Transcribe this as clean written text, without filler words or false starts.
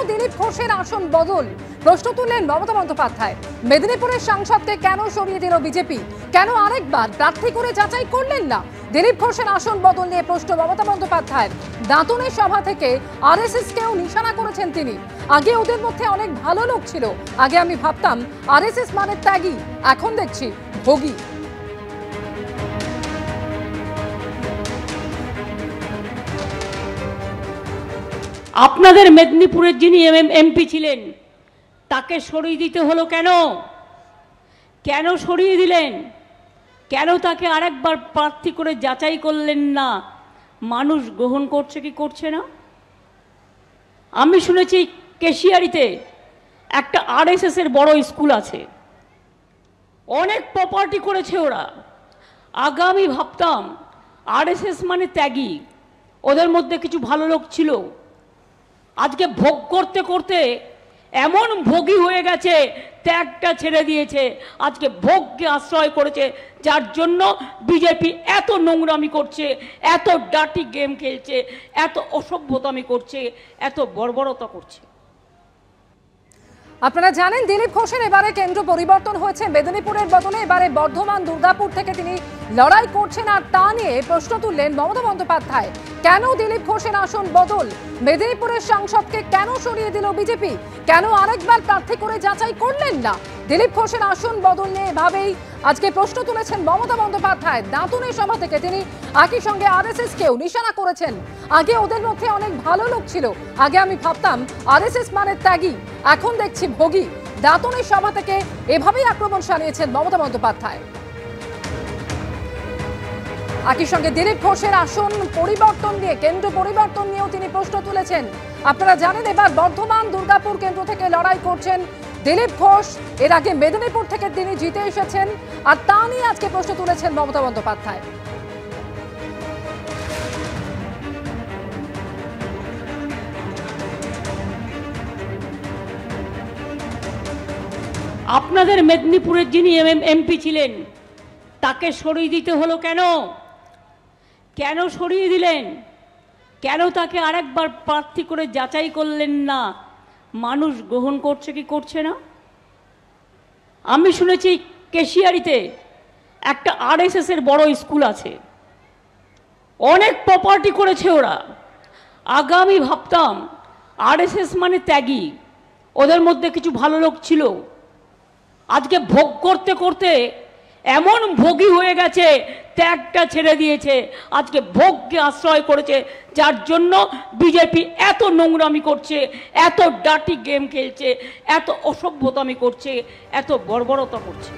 দিলীপ ঘোষের আসন বদল? প্রশ্ন তুললেন মমতা বন্দ্যোপাধ্যায়। মেদিনীপুরের সাংসদকে কেন সরিয়ে দিল বিজেপি? কেন আরেকবার প্রার্থী করে যাচাই করলেন না? দিলীপ ঘোষের আসন বদল নিয়ে প্রশ্ন মমতা বন্দ্যোপাধ্যায়ের। দাঁতনের সভা থেকে আরএসএসকেও নিশানা করেছেন তিনি। আগে ওদের মধ্যে অনেক ভালো লোক ছিল, আগে আমি ভাবতাম আরএসএস মানে ত্যাগী, এখন দেখছি ভোগী। আপনাদের মেদিনীপুরের যিনি এমপি ছিলেন তাকে সরিয়ে দিতে হলো কেন? কেন সরিয়ে দিলেন? কেন তাকে আরেকবার প্রার্থী করে যাচাই করলেন না? মানুষ গ্রহণ করছে কি করছে না? আমি শুনেছি কেশিয়ারিতে একটা আরএসএস এর বড় স্কুল আছে, অনেক প্রপার্টি করেছে ওরা। আগামী ভাবতাম আরএসএস মানে ত্যাগী, ওদের মধ্যে কিছু ভালো লোক ছিল। আজকে ভোগ করতে করতে এমন ভোগী হয়ে গেছে, ত্যাগটা ছেড়ে দিয়েছে, আজকে ভোগকে আশ্রয় করেছে, যার জন্য বিজেপি এত নোংরামি করছে, এত ডার্টি গেম খেলছে, এত অসভ্যতামি করছে, এত বর্বরতা করছে। আপনারা জানেন দিলীপ ঘোষের এবারে কেন্দ্র পরিবর্তন হয়েছে। মেদিনীপুরের বদলে এবারে বর্ধমান দুর্গাপুর থেকে তিনি লড়াই করছেন, আর তা নিয়ে প্রশ্ন তুললেন মমতা বন্দ্যোপাধ্যায়। কেন দিলীপ ঘোষের আসন বদল? মেদিনীপুরের সাংসদকে কেন সরিয়ে দিল বিজেপি? কেন আরেকবার প্রার্থী করে যাচাই করলেন না? দিলীপ ঘোষের আসন বদল নিয়ে এভাবেই আজকে প্রশ্ন তুলেছেন মমতা বন্দ্যোপাধ্যায়। দাঁতনের সভা থেকে তিনি একই সঙ্গে আরএসএসকেও নিশানা করেছেন। আগে ওদের মধ্যে অনেক ভালো লোক ছিল, আগে আমি ভাবতাম আরএসএস মানে ত্যাগী, এখন দেখছি ভোগী। দাঁতনের সভা থেকে এভাবেই আক্রমণ চালিয়েছেন মমতা বন্দ্যোপাধ্যায়। একই সঙ্গে দিলীপ ঘোষের আসন পরিবর্তন নিয়ে, কেন্দ্র পরিবর্তন নিয়েও তিনি প্রশ্ন তুলেছেন। আপনারা জানেন এবার বর্ধমান দুর্গাপুর কেন্দ্র থেকে লড়াই করছেন দিলীপ ঘোষ। এর আগে মেদিনীপুর থেকে তিনি জিতে এসেছেন, আর তা নিয়ে আজকে প্রশ্ন তুলেছেন মমতা বন্দ্যোপাধ্যায়। আপনাদের মেদিনীপুরের যিনি এমপি ছিলেন তাকে সরিয়ে দিতে হলো কেন? কেন সরিয়ে দিলেন? কেন তাকে আরেকবার প্রার্থী করে যাচাই করলেন না? মানুষ গ্রহণ করছে কি করছে না? আমি শুনেছি কেশিয়ারিতে একটা আরএসএস এর বড় স্কুল আছে, অনেক প্রপার্টি করেছে ওরা। আগামী ভাবতাম আরএসএস মানে ত্যাগী, ওদের মধ্যে কিছু ভালো লোক ছিল। আজকে ভোগ করতে করতে এমন ভোগী হয়ে গেছে, ত্যাগটা ছেড়ে দিয়েছে, আজকে ভোগকে আশ্রয় করেছে, যার জন্য বিজেপি এত নোংরামি করছে, এত ডার্টি গেম খেলছে, এত অসভ্যতামি করছে, এত বর্বরতা করছে।